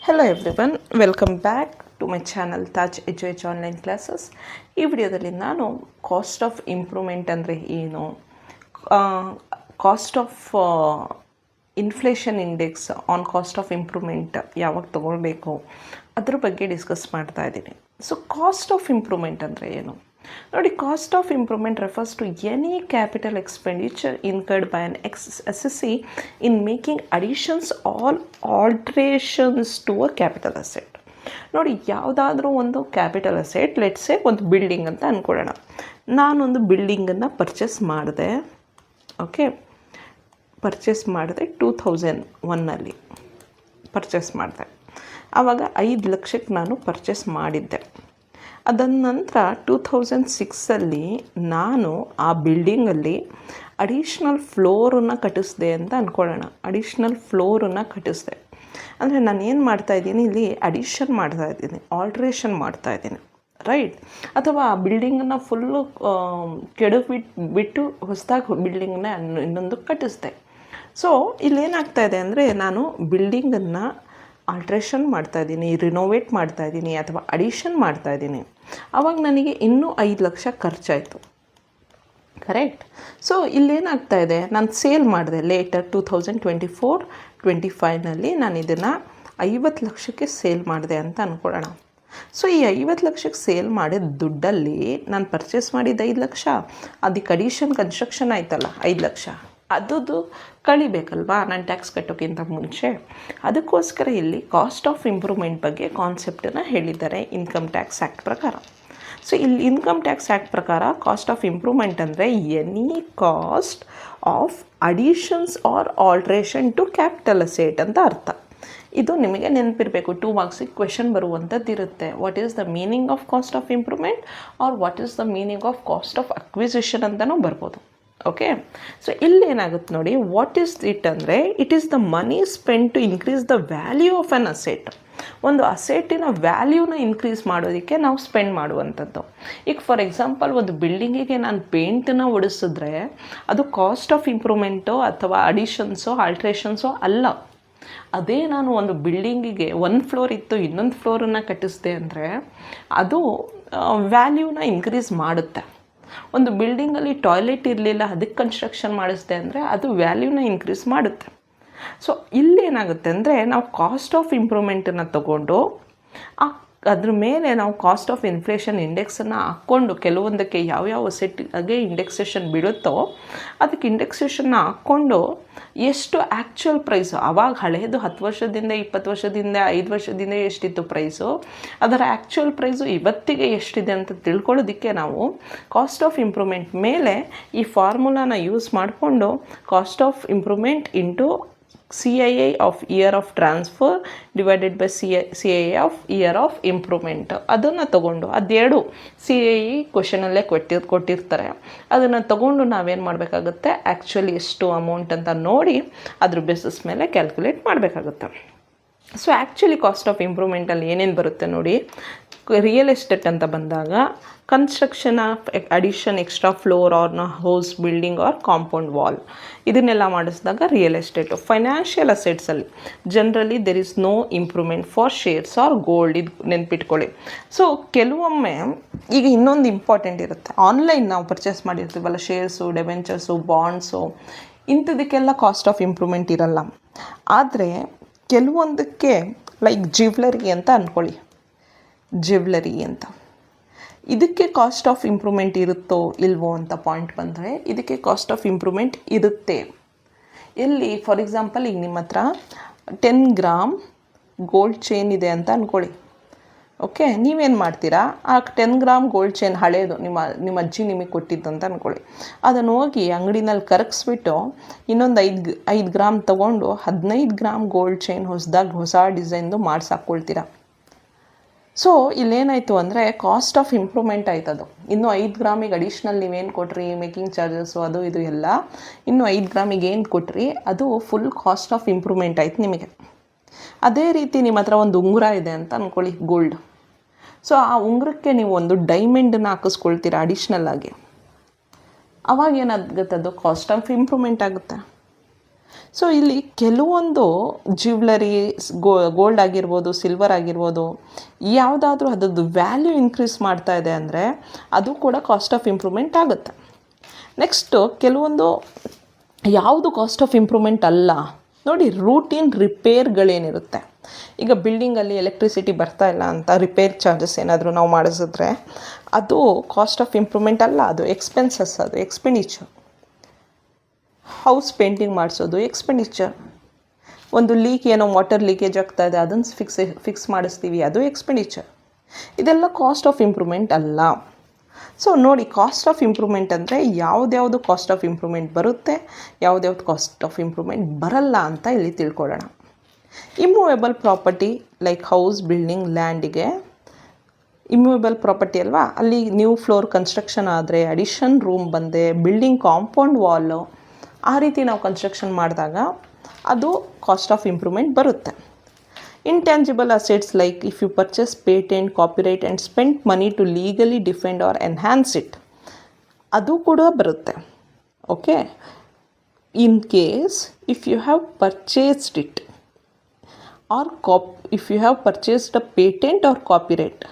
Hello everyone, welcome back to my channel Taj ಎಜುಎಚ್ online classes. ಈ ವಿಡಿಯೋದಲ್ಲಿ ನಾನು ಕಾಸ್ಟ್ ಆಫ್ ಇಂಪ್ರೂವ್ಮೆಂಟ್ ಅಂದರೆ ಏನು, cost of inflation index on cost of improvement ಯಾವಾಗ ತೊಗೊಳ್ಬೇಕು ಅದ್ರ ಬಗ್ಗೆ ಡಿಸ್ಕಸ್ ಮಾಡ್ತಾ ಇದ್ದೀನಿ. ಸೊ ಕಾಸ್ಟ್ ಆಫ್ ಇಂಪ್ರೂವ್ಮೆಂಟ್ ಅಂದರೆ ಏನು ನೋಡಿ. Cost of improvement refers to any capital expenditure incurred by an assessee in making additions or alterations to a capital asset. ನೋಡಿ, ಯಾವುದಾದ್ರೂ ಒಂದು ಕ್ಯಾಪಿಟಲ್ ಅಸೆಟ್, ಲೆಟ್ಸೇ ಒಂದು ಬಿಲ್ಡಿಂಗ್ ಅಂತ ಅಂದ್ಕೊಳ್ಳೋಣ. ನಾನೊಂದು ಬಿಲ್ಡಿಂಗನ್ನು ಪರ್ಚೇಸ್ ಮಾಡಿದೆ. ಓಕೆ, ಪರ್ಚೇಸ್ ಮಾಡಿದೆ 2001 ಪರ್ಚೇಸ್ ಮಾಡಿದೆ. ಆವಾಗ 5 ಲಕ್ಷಕ್ಕೆ ನಾನು ಪರ್ಚೇಸ್ ಮಾಡಿದ್ದೆ. ಅದಾದ ನಂತರ 2006 ನಾನು ಆ ಬಿಲ್ಡಿಂಗಲ್ಲಿ ಅಡಿಷ್ನಲ್ ಫ್ಲೋರನ್ನು ಕಟ್ಟಿಸಿದೆ ಅಂತ ಅಂದ್ಕೊಳ್ಳೋಣ. ಅಡಿಷ್ನಲ್ ಫ್ಲೋರನ್ನು ಕಟ್ಟಿಸಿದೆ ಅಂದರೆ ನಾನು ಏನು ಮಾಡ್ತಾಯಿದ್ದೀನಿ, ಇಲ್ಲಿ ಅಡಿಷನ್ ಮಾಡ್ತಾಯಿದ್ದೀನಿ, ಆಲ್ಟ್ರೇಷನ್ ಮಾಡ್ತಾಯಿದ್ದೀನಿ, ರೈಟ್? ಅಥವಾ ಆ ಬಿಲ್ಡಿಂಗನ್ನು ಫುಲ್ಲು ಬಿಟ್ಟು ಹೊಸದಾಗಿ ಬಿಲ್ಡಿಂಗನ್ನ ಇನ್ನೊಂದು ಕಟ್ಟಿಸಿದೆ. ಸೊ ಇಲ್ಲೇನಾಗ್ತಾಯಿದೆ ಅಂದರೆ, ನಾನು ಬಿಲ್ಡಿಂಗನ್ನು ಆಲ್ಟ್ರೇಷನ್ ಮಾಡ್ತಾಯಿದ್ದೀನಿ, ರಿನೋವೇಟ್ ಮಾಡ್ತಾಯಿದ್ದೀನಿ ಅಥವಾ ಅಡಿಷನ್ ಮಾಡ್ತಾಯಿದ್ದೀನಿ. ಆವಾಗ ನನಗೆ ಇನ್ನೂ 5 ಲಕ್ಷ ಖರ್ಚಾಯಿತು, ಕರೆಕ್ಟ್? ಸೊ ಇಲ್ಲೇನಾಗ್ತಾಯಿದೆ, ನಾನು ಸೇಲ್ ಮಾಡಿದೆ ಲೇಟರ್ 2024-25 ನಾನು ಇದನ್ನು 50 ಲಕ್ಷಕ್ಕೆ ಸೇಲ್ ಮಾಡಿದೆ ಅಂತ ಅಂದ್ಕೊಳ್ಳೋಣ. ಸೊ ಈ 50 ಲಕ್ಷಕ್ಕೆ ಸೇಲ್ ಮಾಡಿದ ದುಡ್ಡಲ್ಲಿ ನಾನು ಪರ್ಚೇಸ್ ಮಾಡಿದ್ದು 5 ಲಕ್ಷ, ಅದಕ್ಕೆ ಅಡಿಷನ್ ಕನ್ಸ್ಟ್ರಕ್ಷನ್ ಆಯ್ತಲ್ಲ 5 ಲಕ್ಷ, ಅದು ಕಳಿಬೇಕಲ್ವಾ ನಾನು ಟ್ಯಾಕ್ಸ್ ಕಟ್ಟೋಕ್ಕಿಂತ ಮುಂಚೆ. ಅದಕ್ಕೋಸ್ಕರ ಇಲ್ಲಿ ಕಾಸ್ಟ್ ಆಫ್ ಇಂಪ್ರೂವ್ಮೆಂಟ್ ಬಗ್ಗೆ ಕಾನ್ಸೆಪ್ಟನ್ನು ಹೇಳಿದ್ದಾರೆ ಇನ್ಕಮ್ ಟ್ಯಾಕ್ಸ್ ಆ್ಯಕ್ಟ್ ಪ್ರಕಾರ. ಸೊ ಇಲ್ಲಿ ಇನ್ಕಮ್ ಟ್ಯಾಕ್ಸ್ ಆ್ಯಕ್ಟ್ ಪ್ರಕಾರ ಕಾಸ್ಟ್ ಆಫ್ ಇಂಪ್ರೂವ್ಮೆಂಟ್ ಅಂದರೆ any cost of additions or alteration to capital asset ಅಂತ ಅರ್ಥ. ಇದು ನಿಮಗೆ ನೆನಪಿರಬೇಕು, 2 ಮಾರ್ಕ್ಸಿಗೆ ಕ್ವೆಶನ್ ಬರುವಂಥದ್ದು ಇರುತ್ತೆ. What is the meaning of cost of improvement or what is the meaning of cost of acquisition ಅಂತಲೂ ಬರ್ಬೋದು. ಓಕೆ, ಸೊ ಇಲ್ಲೇನಾಗುತ್ತೆ ನೋಡಿ, ವಾಟ್ ಈಸ್ ಇಟ್ ಅಂದರೆ, it is the money spend to increase the value of an asset. ಒಂದು ಅಸೆಟ್ಟಿನ ವ್ಯಾಲ್ಯೂನ increase ಮಾಡೋದಕ್ಕೆ ನಾವು spend ಮಾಡುವಂಥದ್ದು. ಈಗ ಫಾರ್ ಎಕ್ಸಾಂಪಲ್, ಒಂದು ಬಿಲ್ಡಿಂಗಿಗೆ ನಾನು ಪೇಂಟನ್ನು ಹೊಡಿಸಿದ್ರೆ ಅದು ಕಾಸ್ಟ್ ಆಫ್ ಇಂಪ್ರೂವ್ಮೆಂಟೋ ಅಥವಾ ಅಡಿಷನ್ಸೋ ಆಲ್ಟ್ರೇಷನ್ಸೋ ಅಲ್ಲ. ಅದೇ ನಾನು ಒಂದು ಬಿಲ್ಡಿಂಗಿಗೆ 1 ಫ್ಲೋರ್ ಇತ್ತು, ಇನ್ನೊಂದು ಫ್ಲೋರನ್ನು ಕಟ್ಟಿಸಿದೆ ಅಂದರೆ ಅದು ವ್ಯಾಲ್ಯೂನ ಇನ್ಕ್ರೀಸ್ ಮಾಡುತ್ತೆ. ಒಂದು ಬಿಲ್ಡಿಂಗಲ್ಲಿ ಟಾಯ್ಲೆಟ್ ಇರಲಿಲ್ಲ, ಅದಕ್ಕೆ ಕನ್ಸ್ಟ್ರಕ್ಷನ್ ಮಾಡಿಸಿದೆ ಅಂದರೆ ಅದು ವ್ಯಾಲ್ಯೂನ ಇನ್ಕ್ರೀಸ್ ಮಾಡುತ್ತೆ. ಸೊ ಇಲ್ಲೇನಾಗುತ್ತೆ ಅಂದರೆ, ನಾವು ಕಾಸ್ಟ್ ಆಫ್ ಇಂಪ್ರೂವ್ಮೆಂಟನ್ನು ತಗೊಂಡು ಅದ್ರ ಮೇಲೆ ನಾವು ಕಾಸ್ಟ್ ಆಫ್ ಇನ್ಫ್ಲೇಷನ್ ಇಂಡೆಕ್ಸನ್ನು ಹಾಕ್ಕೊಂಡು, ಕೆಲವೊಂದಕ್ಕೆ ಯಾವ್ಯಾವ ಸೆಟ್ಗೆ ಇಂಡೆಕ್ಸೇಷನ್ ಬೀಳುತ್ತೋ ಅದಕ್ಕೆ ಇಂಡೆಕ್ಸೇಷನ್ನ ಹಾಕ್ಕೊಂಡು ಎಷ್ಟು ಆ್ಯಕ್ಚುಯಲ್ ಪ್ರೈಸು, ಆವಾಗ ಹಳೆಯದು 10 ವರ್ಷದಿಂದ 20 ವರ್ಷದಿಂದ 5 ವರ್ಷದಿಂದ ಎಷ್ಟಿತ್ತು ಪ್ರೈಸು, ಅದರ ಆ್ಯಕ್ಚುಯಲ್ ಪ್ರೈಸು ಇವತ್ತಿಗೆ ಎಷ್ಟಿದೆ ಅಂತ ತಿಳ್ಕೊಳ್ಳೋದಕ್ಕೆ ನಾವು ಕಾಸ್ಟ್ ಆಫ್ ಇಂಪ್ರೂವ್ಮೆಂಟ್ ಮೇಲೆ ಈ ಫಾರ್ಮುಲಾನ ಯೂಸ್ ಮಾಡಿಕೊಂಡು cost of improvement into CII of year of transfer divided by CII of year of improvement ಅದನ್ನು ತೊಗೊಂಡು, ಅದೆರಡು CII ಕ್ವೆಶನಲ್ಲೇ ಕೊಟ್ಟಿರ್ತಾರೆ, ಅದನ್ನು ತೊಗೊಂಡು ನಾವೇನು ಮಾಡಬೇಕಾಗುತ್ತೆ, ಆ್ಯಕ್ಚುಲಿ ಎಷ್ಟು ಅಮೌಂಟ್ ಅಂತ ನೋಡಿ ಅದ್ರ ಬೇಸಿಸ್ ಮೇಲೆ ಕ್ಯಾಲ್ಕುಲೇಟ್ ಮಾಡಬೇಕಾಗುತ್ತೆ. ಸೊ ಆ್ಯಕ್ಚುಲಿ ಕಾಸ್ಟ್ ಆಫ್ ಇಂಪ್ರೂವ್ಮೆಂಟಲ್ಲಿ ಏನೇನು ಬರುತ್ತೆ ನೋಡಿ. ರಿಯಲ್ ಎಸ್ಟೇಟ್ ಅಂತ ಬಂದಾಗ construction of addition extra floor or house building or compound wall, ಇದನ್ನೆಲ್ಲ ಮಾಡಿಸಿದಾಗ ರಿಯಲ್ ಎಸ್ಟೇಟು. ಫೈನಾನ್ಷಿಯಲ್ ಅಸೆಟ್ಸಲ್ಲಿ generally there is no improvement for shares or gold, ಇದು ನೆನ್ಪಿಟ್ಕೊಳ್ಳಿ. ಸೊ ಕೆಲವೊಮ್ಮೆ ಈಗ ಇನ್ನೊಂದು ಇಂಪಾರ್ಟೆಂಟ್ ಇರುತ್ತೆ, ಆನ್ಲೈನ್ ನಾವು ಪರ್ಚೇಸ್ ಮಾಡಿರ್ತೀವಲ್ಲ, ಶೇರ್ಸು, ಡೆಬೆಂಚರ್ಸು, ಬಾಂಡ್ಸು, ಇಂಥದಕ್ಕೆಲ್ಲ ಕಾಸ್ಟ್ ಆಫ್ ಇಂಪ್ರೂವ್ಮೆಂಟ್ ಇರಲ್ಲ. ಆದರೆ ಕೆಲವೊಂದಕ್ಕೆ ಲೈಕ್ ಜ್ಯುವೆಲರಿ ಅಂತ ಅಂದ್ಕೊಳ್ಳಿ, ಜ್ಯುವೆಲರಿ ಅಂತ, ಇದಕ್ಕೆ ಕಾಸ್ಟ್ ಆಫ್ ಇಂಪ್ರೂವ್ಮೆಂಟ್ ಇರುತ್ತೋ ಇಲ್ವೋ ಅಂತ ಪಾಯಿಂಟ್ ಬಂದರೆ ಇದಕ್ಕೆ ಕಾಸ್ಟ್ ಆಫ್ ಇಂಪ್ರೂವ್ಮೆಂಟ್ ಇರುತ್ತೆ. ಎಲ್ಲಿ ಫಾರ್ ಎಕ್ಸಾಂಪಲ್, ಈಗ ನಿಮ್ಮ ಹತ್ರ 10 ಗ್ರಾಮ್ ಗೋಲ್ಡ್ ಚೈನ್ ಇದೆ ಅಂತ ಅಂದ್ಕೊಳ್ಳಿ. ಓಕೆ, ನೀವೇನು ಮಾಡ್ತೀರಾ, ಆ 10 ಗ್ರಾಮ್ ಗೋಲ್ಡ್ ಚೈನ್ ಹಳೇದು ನಿಮ್ಮ ಅಜ್ಜಿ ನಿಮಗೆ ಕೊಟ್ಟಿದ್ದು ಅಂತ ಅಂದ್ಕೊಳ್ಳಿ, ಅದನ್ನು ಹೋಗಿ ಅಂಗಡಿನಲ್ಲಿ ಕರಗಿಸ್ಬಿಟ್ಟು ಇನ್ನೊಂದು 5 ಗ್ರಾಮ್ ತೊಗೊಂಡು 15 ಗ್ರಾಮ್ ಗೋಲ್ಡ್ ಚೈನ್ ಹೊಸ ಡಿಸೈನ್ದು ಮಾಡಿಸಾಕ್ಕೊಳ್ತೀರಾ. ಸೊ ಇಲ್ಲೇನಾಯಿತು ಅಂದರೆ ಕಾಸ್ಟ್ ಆಫ್ ಇಂಪ್ರೂವ್ಮೆಂಟ್ ಆಯ್ತದು. ಇನ್ನು 5 ಗ್ರಾಮಿಗೆ ಅಡಿಷ್ನಲ್ ನೀವೇನು ಕೊಟ್ರಿ, ಮೇಕಿಂಗ್ ಚಾರ್ಜಸ್ಸು ಅದು ಇದು ಎಲ್ಲ, ಇನ್ನು 5 ಗ್ರಾಮಿಗೆ ಏನು ಕೊಟ್ರಿ ಅದು ಫುಲ್ ಕಾಸ್ಟ್ ಆಫ್ ಇಂಪ್ರೂವ್ಮೆಂಟ್ ಆಯ್ತು ನಿಮಗೆ. ಅದೇ ರೀತಿ ನಿಮ್ಮ ಹತ್ರ ಒಂದು ಉಂಗುರ ಇದೆ ಅಂತ ಅಂದ್ಕೊಳ್ಳಿ, ಗೋಲ್ಡ್. ಸೊ ಆ ಉಂಗುರಕ್ಕೆ ನೀವು ಒಂದು ಡೈಮಂಡನ್ನು ಹಾಕಿಸ್ಕೊಳ್ತೀರಾ ಅಡಿಷ್ನಲ್ ಆಗಿ, ಅವಾಗ ಏನಾಗುತ್ತೆ, ಅದು ಕಾಸ್ಟ್ ಆಫ್ ಇಂಪ್ರೂವ್ಮೆಂಟ್ ಆಗುತ್ತೆ. ಸೊ ಇಲ್ಲಿ ಕೆಲವೊಂದು ಜ್ಯುವೆಲರಿ ಗೋಲ್ಡ್ ಆಗಿರ್ಬೋದು, ಸಿಲ್ವರ್ ಆಗಿರ್ಬೋದು, ಯಾವುದಾದ್ರೂ ಅದರದ್ದು ವ್ಯಾಲ್ಯೂ ಇನ್ಕ್ರೀಸ್ ಮಾಡ್ತಾ ಇದೆ ಅಂದರೆ ಅದು ಕೂಡ ಕಾಸ್ಟ್ ಆಫ್ ಇಂಪ್ರೂವ್ಮೆಂಟ್ ಆಗುತ್ತೆ. ನೆಕ್ಸ್ಟು ಕೆಲವೊಂದು ಯಾವುದು ಕಾಸ್ಟ್ ಆಫ್ ಇಂಪ್ರೂವ್ಮೆಂಟ್ ಅಲ್ಲ ನೋಡಿ, ರೂಟೀನ್ ರಿಪೇರ್ಗಳೇನಿರುತ್ತೆ. ಈಗ ಬಿಲ್ಡಿಂಗಲ್ಲಿ ಎಲೆಕ್ಟ್ರಿಸಿಟಿ ಬರ್ತಾ ಇಲ್ಲ ಅಂತ ರಿಪೇರ್ ಚಾರ್ಜಸ್ ಏನಾದರೂ ನಾವು ಮಾಡಿಸಿದ್ರೆ ಅದು ಕಾಸ್ಟ್ ಆಫ್ ಇಂಪ್ರೂವ್ಮೆಂಟ್ ಅಲ್ಲ, ಅದು ಎಕ್ಸ್ಪೆನ್ಸಸ್, ಅದು ಎಕ್ಸ್ಪೆಂಡಿಚರ್. ಹೌಸ್ ಪೇಂಟಿಂಗ್ ಮಾಡಿಸೋದು ಎಕ್ಸ್ಪೆಂಡಿಚರ್. ಒಂದು ಲೀಕ್ ಏನೋ ವಾಟರ್ ಲೀಕೇಜ್ ಆಗ್ತಾ ಇದೆ ಅದನ್ನು ಫಿಕ್ಸ್ ಮಾಡಿಸ್ತೀವಿ, ಅದು ಎಕ್ಸ್ಪೆಂಡಿಚರ್. ಇದೆಲ್ಲ ಕಾಸ್ಟ್ ಆಫ್ ಇಂಪ್ರೂವ್ಮೆಂಟ್ ಅಲ್ಲ. ಸೊ ನೋಡಿ, ಕಾಸ್ಟ್ ಆಫ್ ಇಂಪ್ರೂವ್ಮೆಂಟ್ ಅಂದರೆ ಯಾವುದ್ಯಾವುದು ಕಾಸ್ಟ್ ಆಫ್ ಇಂಪ್ರೂವ್ಮೆಂಟ್ ಬರುತ್ತೆ, ಯಾವುದ್ಯಾವ್ದು ಕಾಸ್ಟ್ ಆಫ್ ಇಂಪ್ರೂವ್ಮೆಂಟ್ ಬರಲ್ಲ ಅಂತ ಇಲ್ಲಿ ತಿಳ್ಕೊಳ್ಳೋಣ. Immovable property like house, building, ಲ್ಯಾಂಡಿಗೆ ಇಮ್ಮೂವೇಬಲ್ ಪ್ರಾಪರ್ಟಿ ಅಲ್ವಾ, ಅಲ್ಲಿ ನ್ಯೂ ಫ್ಲೋರ್ ಕನ್ಸ್ಟ್ರಕ್ಷನ್ ಆದರೆ, ಅಡಿಷನ್ ರೂಮ್ ಬಂದೆ, ಬಿಲ್ಡಿಂಗ್ ಕಾಂಪೌಂಡ್ ವಾಲು, ಆ ರೀತಿ ನಾವು ಕನ್ಸ್ಟ್ರಕ್ಷನ್ ಮಾಡಿದಾಗ ಅದು ಕಾಸ್ಟ್ ಆಫ್ ಇಂಪ್ರೂವ್ಮೆಂಟ್ ಬರುತ್ತೆ. Intangible assets like if you purchase patent, copyright and spend money to legally defend or enhance it, ಅದು ಕೂಡ ಬರುತ್ತೆ. Okay, in case if you have purchased it or if you have purchased a patent or copyright,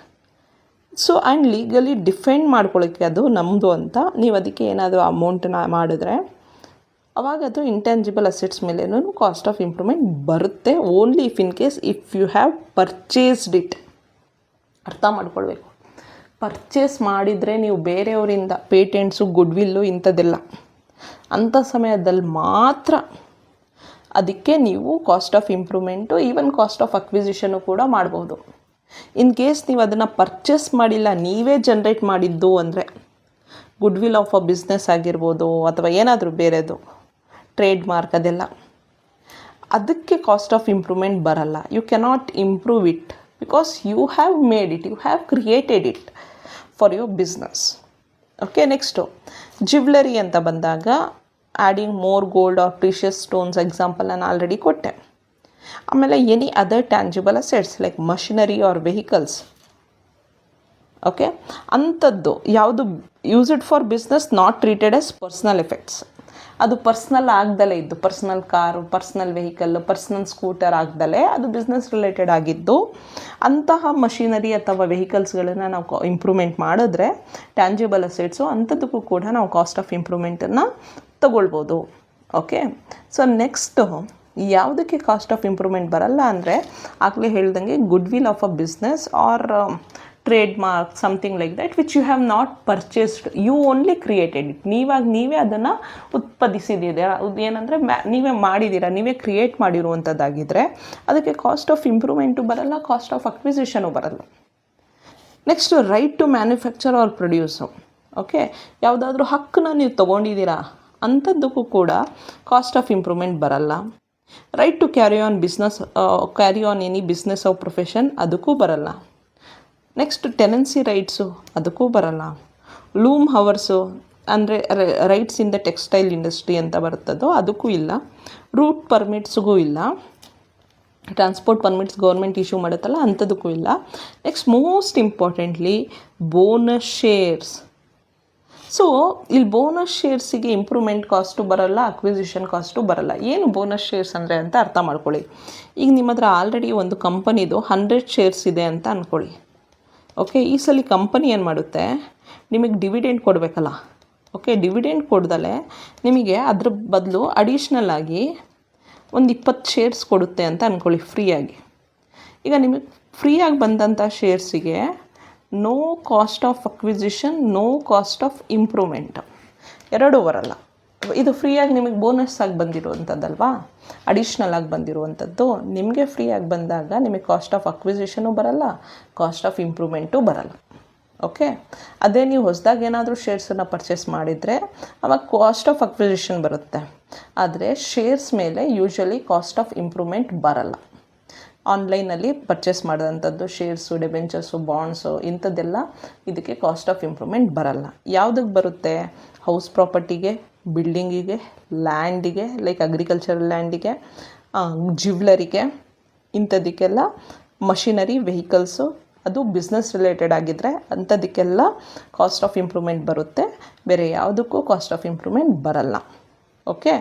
so and legally defend ಮಾಡ್ಕೊಳ್ಳೋಕ್ಕೆ ಅದು ನಮ್ಮದು ಅಂತ ನೀವು ಅದಕ್ಕೆ ಏನಾದರೂ ಅಮೌಂಟನ್ನ ಮಾಡಿದ್ರೆ ಅವಾಗ ಅದು ಇಂಟ್ಯಾಂಜಿಬಲ್ ಅಸೆಟ್ಸ್ ಮೇಲೇನೂ ಕಾಸ್ಟ್ ಆಫ್ ಇಂಪ್ರೂವ್ಮೆಂಟ್ ಬರುತ್ತೆ. Only if you have purchased it. ಅರ್ಥ ಮಾಡ್ಕೊಳ್ಬೇಕು, ಪರ್ಚೇಸ್ ಮಾಡಿದರೆ ನೀವು ಬೇರೆಯವರಿಂದ ಪೇಟೆಂಟ್ಸು, ಗುಡ್ವಿಲ್ಲು ಇಂಥದ್ದೆಲ್ಲ ಅಂಥ ಸಮಯದಲ್ಲಿ ಮಾತ್ರ ಅದಕ್ಕೆ ನೀವು cost of improvement, even cost of ಅಕ್ವಿಸಿಷನ್ನು ಕೂಡ ಮಾಡ್ಬೋದು. ಇನ್ ಕೇಸ್ ನೀವು ಅದನ್ನು ಪರ್ಚೇಸ್ ಮಾಡಿಲ್ಲ, ನೀವೇ ಜನ್ರೇಟ್ ಮಾಡಿದ್ದು ಅಂದರೆ ಗುಡ್ವಿಲ್ ಆಫ್ ಅ ಬಿಸ್ನೆಸ್ ಆಗಿರ್ಬೋದು ಅಥವಾ ಏನಾದರೂ ಬೇರೆದು ಟ್ರೇಡ್ ಮಾರ್ಕ್, ಅದೆಲ್ಲ ಅದಕ್ಕೆ ಕಾಸ್ಟ್ ಆಫ್ ಇಂಪ್ರೂವ್ಮೆಂಟ್ ಬರಲ್ಲ. You cannot improve it because you have made it, you have created it for your business. Okay, next jewellery ಅಂತ ಬಂದಾಗ adding more gold or precious stones example ನಾನು already ಕೊಟ್ಟೆ. ಆಮೇಲೆ any other tangible assets like machinery or vehicles. Okay, ಅಂಥದ್ದು ಯಾವುದು used for business not treated as personal effects, ಅದು personal ಆಗ್ದಲೇ ಇದ್ದು, personal car, personal vehicle, personal scooter ಆಗ್ದಲೇ ಅದು business related ಆಗಿದ್ದು, ಅಂತಹ ಮಷಿನರಿ ಅಥವಾ ವೆಹಿಕಲ್ಸ್ಗಳನ್ನು ನಾವು ಇಂಪ್ರೂವ್ಮೆಂಟ್ ಮಾಡಿದ್ರೆ ಟ್ಯಾಂಜಿಬಲ್ ಅಸೆಟ್ಸು, ಅಂಥದ್ದಕ್ಕೂ ಕೂಡ ನಾವು ಕಾಸ್ಟ್ ಆಫ್ ಇಂಪ್ರೂವ್ಮೆಂಟನ್ನು ತಗೊಳ್ಬೋದು. ಓಕೆ, ಸೊ ನೆಕ್ಸ್ಟು ಯಾವುದಕ್ಕೆ ಕಾಸ್ಟ್ ಆಫ್ ಇಂಪ್ರೂವ್ಮೆಂಟ್ ಬರಲ್ಲ ಅಂದರೆ ಆಗಲೇ ಹೇಳ್ದಂಗೆ goodwill of a business or trademark, something like that which you have not purchased, you only created it. ನೀವೇ ಅದನ್ನು ಉತ್ಪಾದಿಸಿದ್ದೀರಾ, ಏನಂದರೆ ನೀವೇ ಮಾಡಿದ್ದೀರಾ, ನೀವೇ ಕ್ರಿಯೇಟ್ ಮಾಡಿರುವಂಥದ್ದಾಗಿದ್ದರೆ ಅದಕ್ಕೆ ಕಾಸ್ಟ್ ಆಫ್ ಇಂಪ್ರೂವ್ಮೆಂಟು ಬರಲ್ಲ, ಕಾಸ್ಟ್ ಆಫ್ ಅಕ್ವಿಸಿಷನು ಬರಲ್ಲ. Next right to manufacture or produce. Okay, ಯಾವುದಾದ್ರೂ ಹಕ್ಕನ್ನ ನೀವು ತೊಗೊಂಡಿದ್ದೀರಾ ಅಂಥದ್ದಕ್ಕೂ ಕೂಡ ಕಾಸ್ಟ್ ಆಫ್ ಇಂಪ್ರೂವ್ಮೆಂಟ್ ಬರಲ್ಲ. Right to carry on any business of profession, ಅದಕ್ಕೂ ಬರಲ್ಲ. ನೆಕ್ಸ್ಟ್ ಟೆನೆನ್ಸಿ ರೈಟ್ಸು, ಅದಕ್ಕೂ ಬರಲ್ಲ. ಲೂಮ್ ಹವರ್ಸು ಅಂದರೆ rights in the textile industry ಅಂತ ಬರುತ್ತದೋ ಅದಕ್ಕೂ ಇಲ್ಲ. ರೂಟ್ ಪರ್ಮಿಟ್ಸ್ಗೂ ಇಲ್ಲ. ಟ್ರಾನ್ಸ್ಪೋರ್ಟ್ ಪರ್ಮಿಟ್ಸ್ ಗೌರ್ಮೆಂಟ್ ಇಶ್ಯೂ ಮಾಡುತ್ತಲ್ಲ ಅಂಥದಕ್ಕೂ ಇಲ್ಲ. Next most importantly bonus shares. So ಇಲ್ಲಿ ಬೋನಸ್ ಶೇರ್ಸಿಗೆ ಇಂಪ್ರೂವ್ಮೆಂಟ್ ಕಾಸ್ಟು ಬರಲ್ಲ, ಅಕ್ವಿಸಿಷನ್ ಕಾಸ್ಟು ಬರಲ್ಲ. ಏನು ಬೋನಸ್ ಶೇರ್ಸ್ ಅಂದರೆ ಅಂತ ಅರ್ಥ ಮಾಡ್ಕೊಳ್ಳಿ. ಈಗ ನಿಮ್ಮ ಹತ್ರ ಆಲ್ರೆಡಿ ಒಂದು ಕಂಪನಿದು 100 ಶೇರ್ಸ್ ಇದೆ ಅಂತ ಅಂದ್ಕೊಳ್ಳಿ. ಓಕೆ, ಈ ಸಲ ಕಂಪನಿ ಏನು ಮಾಡುತ್ತೆ, ನಿಮಗೆ ಡಿವಿಡೆಂಡ್ ಕೊಡಬೇಕಲ್ಲ. ಓಕೆ, ಡಿವಿಡೆಂಡ್ ಕೊಡ್ದಲೆ ನಿಮಗೆ ಅದ್ರ ಬದಲು ಅಡಿಷ್ನಲ್ ಆಗಿ ಒಂದು 20 ಶೇರ್ಸ್ ಕೊಡುತ್ತೆ ಅಂತ ಅಂದ್ಕೊಳ್ಳಿ ಫ್ರೀಯಾಗಿ. ಈಗ ನಿಮಗೆ ಫ್ರೀಯಾಗಿ ಬಂದಂಥ ಶೇರ್ಸಿಗೆ no cost of acquisition, no cost of improvement, ಎರಡೂ ಬರಲ್ಲ. ಇದು ಫ್ರೀಯಾಗಿ ನಿಮಗೆ ಬೋನಸ್ ಆಗಿ ಬಂದಿರುವಂಥದ್ದಲ್ವಾ, ಅಡಿಷ್ನಲ್ ಆಗಿ ಬಂದಿರುವಂಥದ್ದು. ನಿಮಗೆ ಫ್ರೀಯಾಗಿ ಬಂದಾಗ ನಿಮಗೆ ಕಾಸ್ಟ್ ಆಫ್ ಅಕ್ವಿಸಿಷನು ಬರಲ್ಲ, ಕಾಸ್ಟ್ ಆಫ್ ಇಂಪ್ರೂವ್ಮೆಂಟು ಬರಲ್ಲ. ಓಕೆ, ಅದೇ ನೀವು ಹೊಸದಾಗಿ ಏನಾದರೂ ಶೇರ್ಸನ್ನು ಪರ್ಚೇಸ್ ಮಾಡಿದರೆ ಅವಾಗ ಕಾಸ್ಟ್ ಆಫ್ ಅಕ್ವಿಸಿಷನ್ ಬರುತ್ತೆ, ಆದರೆ ಶೇರ್ಸ್ ಮೇಲೆ ಯೂಶ್ವಲಿ ಕಾಸ್ಟ್ ಆಫ್ ಇಂಪ್ರೂವ್ಮೆಂಟ್ ಬರಲ್ಲ. ಆನ್ಲೈನಲ್ಲಿ ಪರ್ಚೇಸ್ ಮಾಡಿದಂಥದ್ದು ಶೇರ್ಸು, ಡಿಬೆಂಚರ್ಸು, ಬಾಂಡ್ಸು ಇಂಥದ್ದೆಲ್ಲ ಇದಕ್ಕೆ ಕಾಸ್ಟ್ ಆಫ್ ಇಂಪ್ರೂವ್ಮೆಂಟ್ ಬರಲ್ಲ. ಯಾವುದಕ್ಕೆ ಬರುತ್ತೆ? ಹೌಸ್ ಪ್ರಾಪರ್ಟಿಗೆ, ಬಿಲ್ಡಿಂಗಿಗೆ, ಲ್ಯಾಂಡಿಗೆ ಲೈಕ್ ಅಗ್ರಿಕಲ್ಚರಲ್ ಲ್ಯಾಂಡಿಗೆ, ಜ್ಯುವೆಲರಿಗೆ, ಇಂಥದಕ್ಕೆಲ್ಲ ಮಷಿನರಿ, ವೆಹಿಕಲ್ಸು, ಅದು ಬಿಸ್ನೆಸ್ ರಿಲೇಟೆಡ್ ಆಗಿದ್ದರೆ ಅಂಥದಕ್ಕೆಲ್ಲ ಕಾಸ್ಟ್ ಆಫ್ ಇಂಪ್ರೂವ್ಮೆಂಟ್ ಬರುತ್ತೆ. ಬೇರೆ ಯಾವುದಕ್ಕೂ ಕಾಸ್ಟ್ ಆಫ್ ಇಂಪ್ರೂವ್ಮೆಂಟ್ ಬರಲ್ಲ. Okay,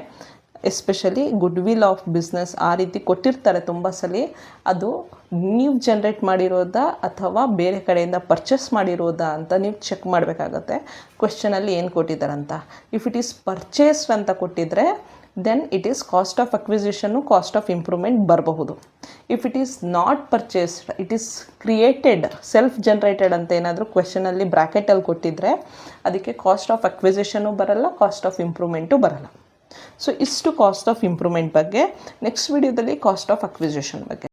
especially good will of business ಆ ರೀತಿ ಕೊಟ್ಟಿರ್ತಾರೆ ತುಂಬ ಸಲ. ಅದು ನೀವು ಜನ್ರೇಟ್ ಮಾಡಿರೋದಾ ಅಥವಾ ಬೇರೆ ಕಡೆಯಿಂದ ಪರ್ಚೇಸ್ ಮಾಡಿರೋದಾ ಅಂತ ನೀವು ಚೆಕ್ ಮಾಡಬೇಕಾಗತ್ತೆ. ಕ್ವೆಶ್ಚನಲ್ಲಿ ಏನು ಕೊಟ್ಟಿದ್ದಾರಂತ. ಇಫ್ ಇಟ್ ಈಸ್ ಪರ್ಚೇಸ್ಡ್ ಅಂತ ಕೊಟ್ಟಿದ್ರೆ then it is cost of ಅಕ್ವಿಸಿಷನ್ನು ಕಾಸ್ಟ್ ಆಫ್ ಇಂಪ್ರೂವ್ಮೆಂಟ್ ಬರಬಹುದು. If it is not purchased, it is created, self generated ಅಂತ ಏನಾದರೂ ಕ್ವೆಶ್ಚನಲ್ಲಿ ಬ್ರ್ಯಾಕೆಟಲ್ಲಿ ಕೊಟ್ಟಿದ್ರೆ ಅದಕ್ಕೆ ಕಾಸ್ಟ್ ಆಫ್ ಅಕ್ವಿಸಿಷನ್ನು ಬರಲ್ಲ, ಕಾಸ್ಟ್ ಆಫ್ ಇಂಪ್ರೂವ್ಮೆಂಟು ಬರಲ್ಲ. ಸೊ ಇಷ್ಟು ಕಾಸ್ಟ್ ಆಫ್ ಇಂಪ್ರೂವ್ಮೆಂಟ್ ಬಗ್ಗೆ. ನೆಕ್ಸ್ಟ್ ವಿಡಿಯೋದಲ್ಲಿ ಕಾಸ್ಟ್ ಆಫ್ ಅಕ್ವಿಸಿಷನ್ ಬಗ್ಗೆ.